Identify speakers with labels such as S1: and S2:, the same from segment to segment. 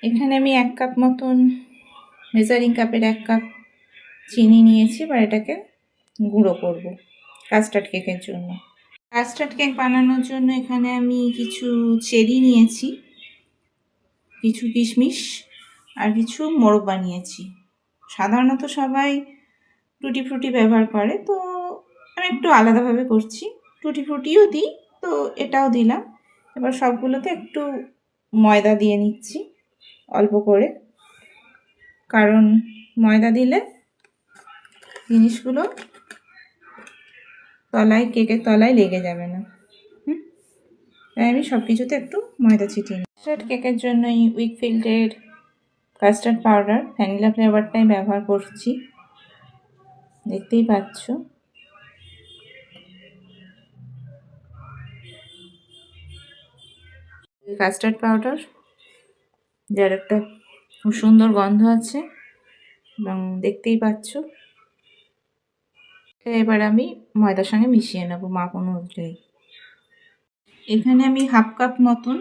S1: এখানে আমি 1 কাপ মতন মেজারিং কাপের 1 কাপ চিনি নিয়েছি, এবার এটাকে গুঁড়ো করব কাস্টার্ড কেকের জন্য। কাস্টার্ড কেক বানানোর জন্য এখানে আমি কিছু চেরি নিয়েছি, কিছু কিশমিশ আর কিছু মোরব্বা বানিয়েছি। সাধারণত সবাই টুটি ফ্রুটি ব্যবহার করে, তো আমি একটু আলাদাভাবে করছি। টুটি ফ্রুটিও দিই, তো এটাও দিলাম। এবার সবগুলোতে একটু ময়দা দিয়ে নিচ্ছি অল্প করে, কারণ ময়দা দিলে জিনিসগুলো কেকের তলায় লেগে যাবে না। তাই আমি সব কিছুতে একটু ময়দা ছিটিয়ে নিই। কাস্টার্ড কেকের জন্য এই উইকফিল্ডের কাস্টার্ড পাউডার ভ্যানিলা ফ্লেভারটাই ব্যবহার করছি, দেখতেই পাচ্ছ। কাস্টার্ড পাউডার যার একটা খুব সুন্দর গন্ধ আছে এবং দেখতেই পাচ্ছ। এবার আমি ময়দার সঙ্গে মিশিয়ে নেব মাপ অনুযায়ী। এখানে আমি হাফ কাপ মতন,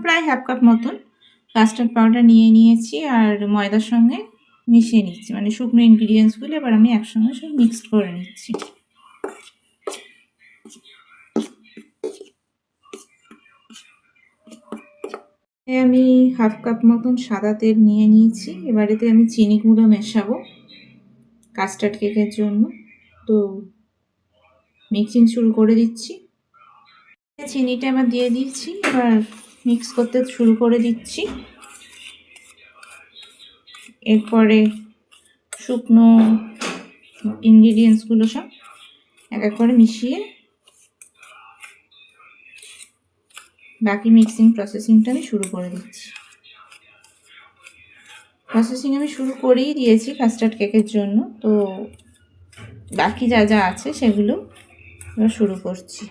S1: প্রায় হাফ কাপ মতন কাস্টার্ড পাউডার নিয়ে নিয়েছি আর ময়দার সঙ্গে মিশিয়ে নিচ্ছি, মানে শুকনো ইনগ্রিডিয়েন্টসগুলো এবার আমি একসঙ্গে সব মিক্সড করে নিচ্ছি। আমি হাফ কাপ মতন সাদা তেল নিয়ে নিয়েছি, এবারেতে আমি চিনি গুঁড়ো মেশাবো কাস্টার্ড কেকের জন্য, তো মিক্সিং শুরু করে দিচ্ছি। চিনিটা আমার দিয়ে দিচ্ছি, এবার মিক্স করতে শুরু করে দিচ্ছি। এরপরে শুকনো ইনগ্রিডিয়েন্টসগুলো সব এক এক করে মিশিয়ে বাকি মিক্সিং প্রসেসিংটা আমি শুরু করে দিচ্ছি। প্রসেসিং আমি শুরু করেই দিয়েছি কাস্টার্ড কেকের জন্য, তো বাকি যা যা আছে সেগুলো এবার শুরু করছি।